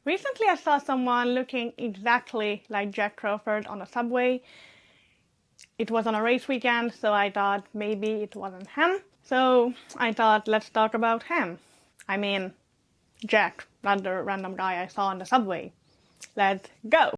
Recently I saw someone looking exactly like Jak Crawford on a subway. It was on a race weekend, so I thought maybe it wasn't him. So I thought, let's talk about him. I mean, Jak, not the random guy I saw on the subway. Let's go!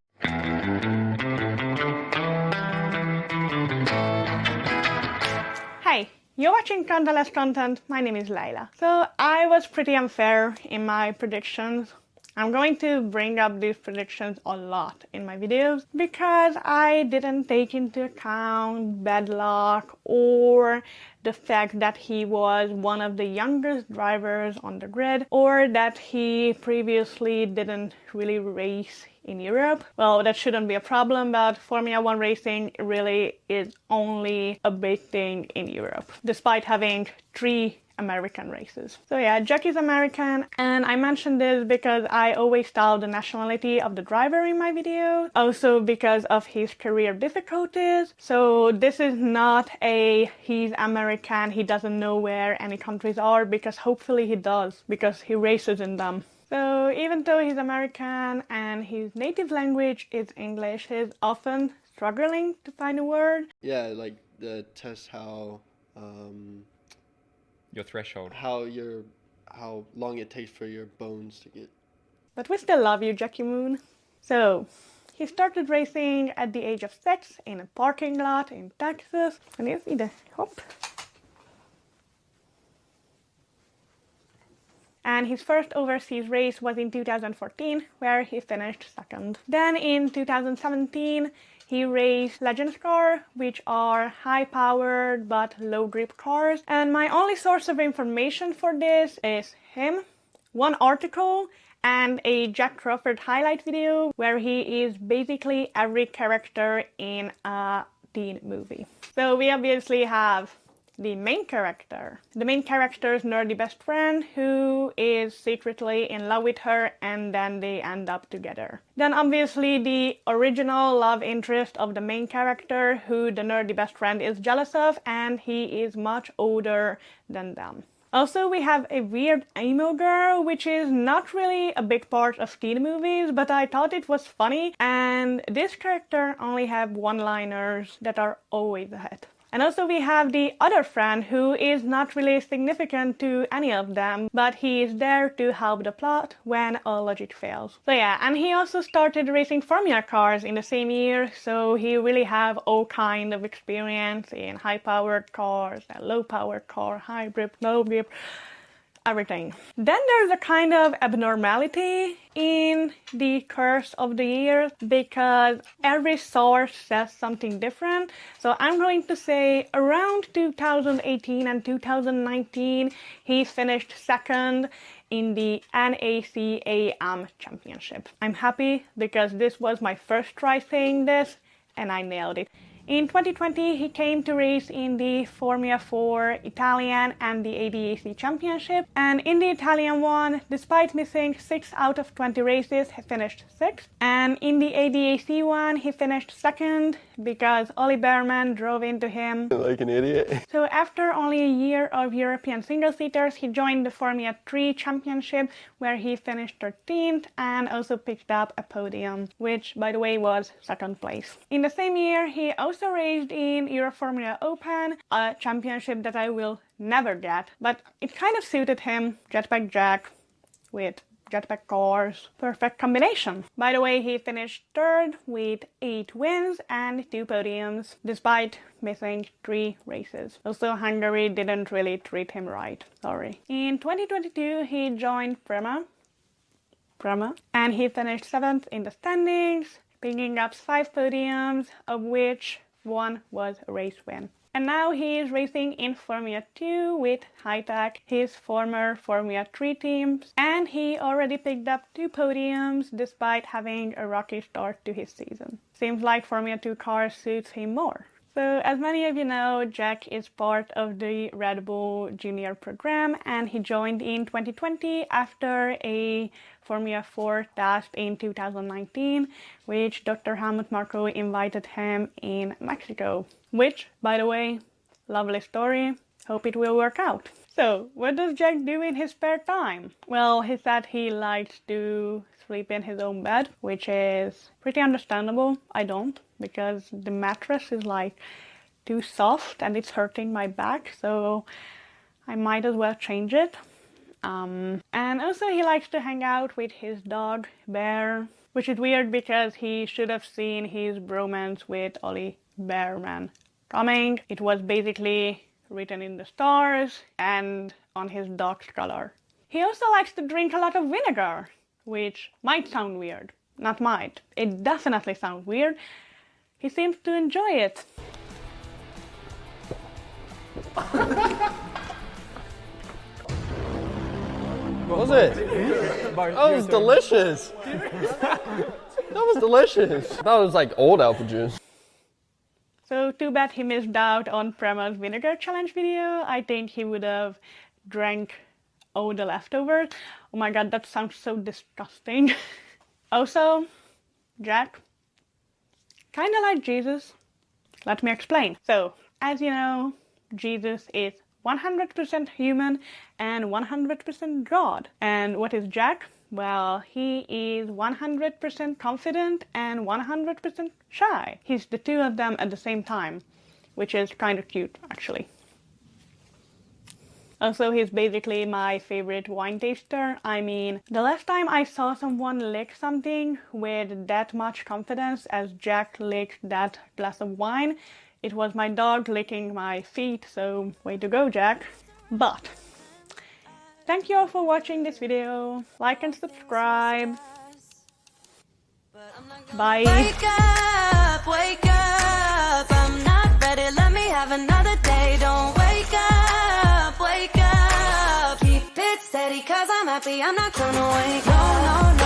Hey, you're watching Contentless content. My name is Layla. So I was pretty unfair in my predictions. I'm going to bring up these predictions a lot in my videos because I didn't take into account bad luck or the fact that he was one of the youngest drivers on the grid or that he previously didn't really race in Europe. Well, that shouldn't be a problem, but Formula 1 racing really is only a big thing in Europe, despite having 3 American races. So yeah, Jak is American, and I mentioned this because I always tell the nationality of the driver in my videos, also because of his career difficulties. So this is not a he's American, he doesn't know where any countries are, because hopefully he does, because he races in them. So even though he's American and his native language is English, he's often struggling to find a word. Yeah, like the test how your threshold. How long it takes for your bones to get. But we still love you, Jackie Moon. So he started racing at the age of 6 in a parking lot in Texas. And you see the hop. And his first overseas race was in 2014, where he finished second. Then in 2017, he raced Legends car, which are high-powered but low-grip cars. And my only source of information for this is him, one article, and a Jak Crawford highlight video where he is basically every character in a teen movie. So we obviously have the main character. The main character's nerdy best friend who is secretly in love with her, and then they end up together. Then obviously the original love interest of the main character who the nerdy best friend is jealous of, and he is much older than them. Also, we have a weird emo girl, which is not really a big part of teen movies, but I thought it was funny, and this character only have one-liners that are always ahead. And also we have the other friend who is not really significant to any of them, but he is there to help the plot when all logic fails. So yeah, and he also started racing Formula cars in the same year, so he really have all kind of experience in high-powered cars, low-powered car, high grip, low grip, everything. Then there's a kind of abnormality in the curse of the year because every source says something different. So I'm going to say around 2018 and 2019 he finished second in the NACAM championship. I'm happy because this was my first try saying this and I nailed it. In 2020, he came to race in the Formula 4 Italian and the ADAC Championship. And in the Italian one, despite missing 6 out of 20 races, he finished 6th. And in the ADAC one, he finished 2nd because Ollie Behrman drove into him. Like an idiot. So after only a year of European single-seaters, he joined the Formula 3 Championship, where he finished 13th and also picked up a podium, which, by the way, was 2nd place. In the same year, he also raced in Euroformula Open, a championship that I will never get, but it kind of suited him, Jetpack Jak with jetpack cars, perfect combination. By the way, he finished 3rd with 8 wins and 2 podiums, despite missing 3 races. Also, Hungary didn't really treat him right, sorry. In 2022, he joined prema, and he finished 7th in the standings, picking up 5 podiums, of which 1 was a race win. And now he is racing in Formula 2 with Hitech, his former Formula 3 teams, and he already picked up 2 podiums despite having a rocky start to his season. Seems like Formula 2 car suits him more. So as many of you know, Jak is part of the Red Bull Junior program, and he joined in 2020 after a Formula 4 test in 2019, which Dr. Helmut Marko invited him in Mexico. Which, by the way, lovely story. Hope it will work out. So, what does Jack do in his spare time? Well, he said he likes to sleep in his own bed, which is pretty understandable. I don't, because the mattress is like too soft and it's hurting my back, so I might as well change it. And also he likes to hang out with his dog, Bear, which is weird because he should have seen his bromance with Ollie Bearman coming. It was basically written in the stars and on his dog's collar. He also likes to drink a lot of vinegar, which might sound weird. Not might. It definitely sounds weird. He seems to enjoy it. What was it? That was delicious. That was delicious. That was like old apple juice. So too bad he missed out on Prema's vinegar challenge video. I think he would have drank all the leftovers. Oh my god, that sounds so disgusting. Also, Jack, kinda like Jesus. Let me explain. So, as you know, Jesus is 100% human and 100% God. And what is Jack? Well, he is 100% confident and 100% shy. He's the two of them at the same time, which is kind of cute, actually. Also, he's basically my favorite wine taster. I mean, the last time I saw someone lick something with that much confidence as Jack licked that glass of wine, it was my dog licking my feet, so way to go, Jack. But thank you all for watching this video. Like and subscribe. Bye. Wake up, I'm not ready, let me have another day. Don't wake up, keep it steady, cause I'm happy, I'm not gonna wake up. No, no, no.